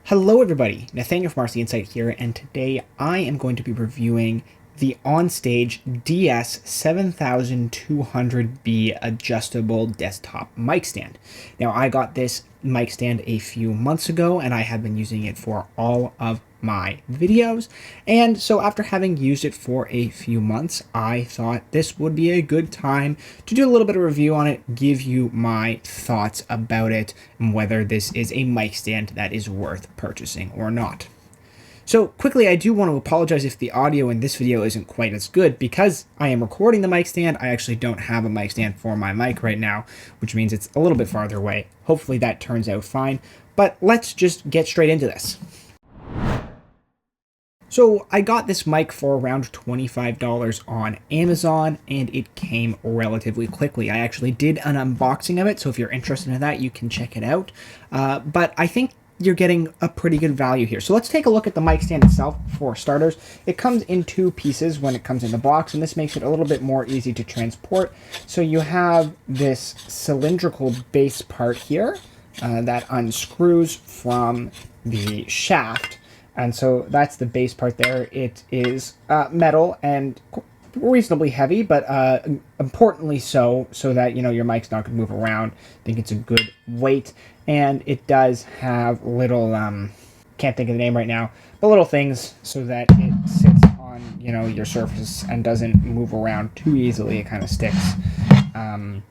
Hello everybody, Nathaniel from RCInsight here, and today I am going to be reviewing the On Stage DS7200B adjustable desktop mic stand. Now I got this mic stand a few months ago and I have been using it for all of my videos, and so after having used it for a few months, I thought this would be a good time to do a little bit of review on it, give you my thoughts about it, and whether this is a mic stand that is worth purchasing or not. So quickly, I do want to apologize if the audio in this video isn't quite as good. Because I am recording the mic stand, I actually don't have a mic stand for my mic right now, which means it's a little bit farther away. Hopefully that turns out fine, but let's just get straight into this. So I got this mic for around $25 on Amazon, and it came relatively quickly. I actually did an unboxing of it, so if you're interested in that, you can check it out. But I think you're getting a pretty good value here. So let's take a look at the mic stand itself for starters. It comes in two pieces when it comes in the box, and this makes it a little bit more easy to transport. So you have this cylindrical base part here that unscrews from the shaft. And so that's the base part there. It is metal and reasonably heavy, but importantly so that, you know, your mic's not going to move around. I think it's a good weight. And it does have little, can't think of the name right now, but little things so that it sits on, you know, your surface and doesn't move around too easily. It kind of sticks. And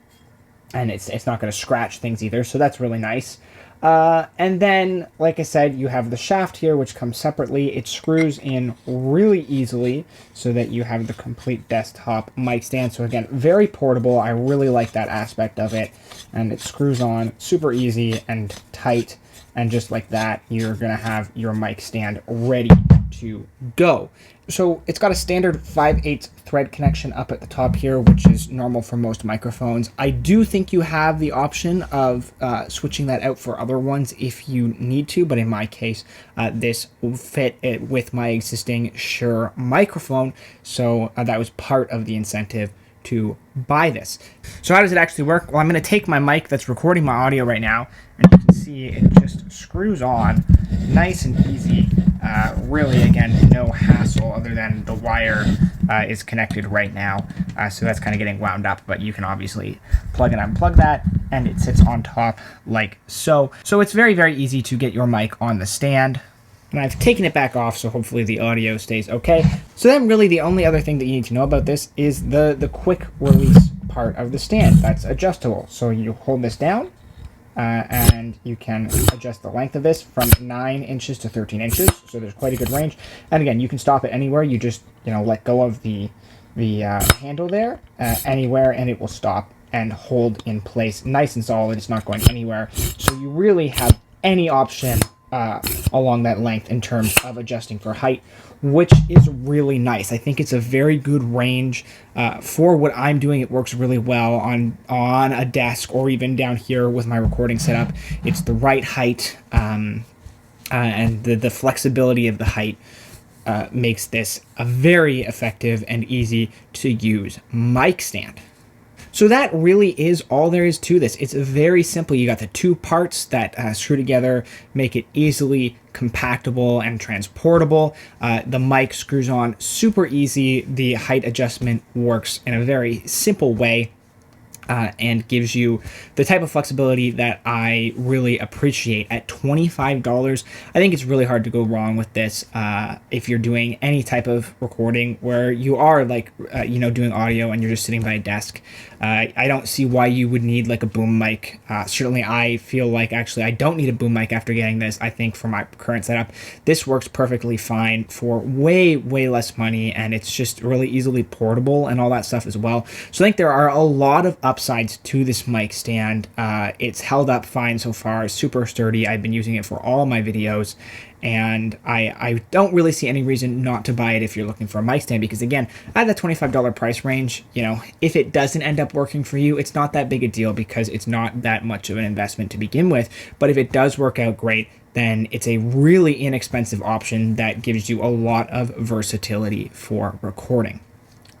it's not going to scratch things either, so that's really nice. And then, like I said, you have the shaft here, which comes separately. It screws in really easily so that you have the complete desktop mic stand. So again, very portable. I really like that aspect of it. And it screws on super easy and tight. And just like that, you're going to have your mic stand ready to go. So it's got a standard 5/8 thread connection up at the top here, which is normal for most microphones. I do think you have the option of switching that out for other ones if you need to, but in my case, this will fit it with my existing Shure microphone, so that was part of the incentive to buy this. So how does it actually work? Well, I'm going to take my mic that's recording my audio right now, and you can see it just screws on nice and easy. Really, again, no hassle other than the wire is connected right now. So that's kind of getting wound up, but you can obviously plug and unplug that, and it sits on top like so. So it's very, very easy to get your mic on the stand. And I've taken it back off, so hopefully the audio stays okay. So then really the only other thing that you need to know about this is the quick release part of the stand. That's adjustable. So you hold this down, and you can adjust the length of this from 9 inches to 13 inches. So there's quite a good range. And again, you can stop it anywhere. You just, you know, let go of the handle there anywhere, and it will stop and hold in place nice and solid. It's not going anywhere. So you really have any option along that length in terms of adjusting for height, which is really nice. I think it's a very good range for what I'm doing. It works really well on a desk or even down here with my recording setup. It's the right height, and the flexibility of the height makes this a very effective and easy to use mic stand. So that really is all there is to this. It's very simple. You got the two parts that screw together, make it easily compactable and transportable. The mic screws on super easy. The height adjustment works in a very simple way. And gives you the type of flexibility that I really appreciate. At $25, I think it's really hard to go wrong with this if you're doing any type of recording where you are like, you know, doing audio and you're just sitting by a desk. I don't see why you would need like a boom mic. Certainly I feel like actually I don't need a boom mic after getting this. I think for my current setup, this works perfectly fine for way, way less money, and it's just really easily portable and all that stuff as well. So I think there are a lot of upsides to this mic stand. It's held up fine so far, super sturdy. I've been using it for all my videos, and I don't really see any reason not to buy it if you're looking for a mic stand, because again, at that $25 price range, you know, if it doesn't end up working for you, it's not that big a deal because it's not that much of an investment to begin with. But if it does work out great, then it's a really inexpensive option that gives you a lot of versatility for recording.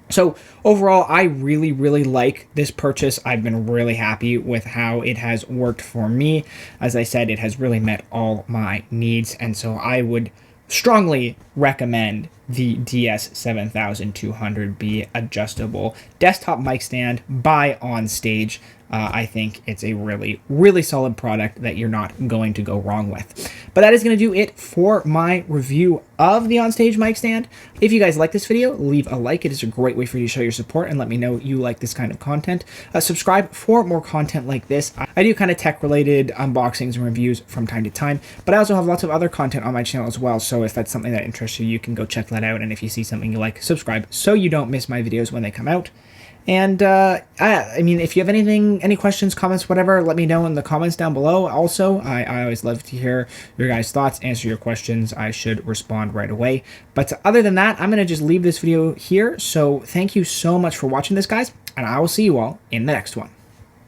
So overall, I really, really like this purchase. I've been really happy with how it has worked for me. As I said, it has really met all my needs. And so I would strongly recommend the DS7200B adjustable desktop mic stand by On Stage. I think it's a really, really solid product that you're not going to go wrong with. But that is going to do it for my review of the On Stage mic stand. If you guys like this video, leave a like. It is a great way for you to show your support and let me know you like this kind of content. Subscribe for more content like this. I do kind of tech-related unboxings and reviews from time to time, but I also have lots of other content on my channel as well, so if that's something that interests you, you can go check that out, and if you see something you like, subscribe so you don't miss my videos when they come out. And I mean, if you have any questions, comments, whatever, let me know in the comments down below. Also, I always love to hear your guys' thoughts, answer your questions. I should respond right away. But other than that, I'm going to just leave this video here. So thank you so much for watching this, guys, and I will see you all in the next one.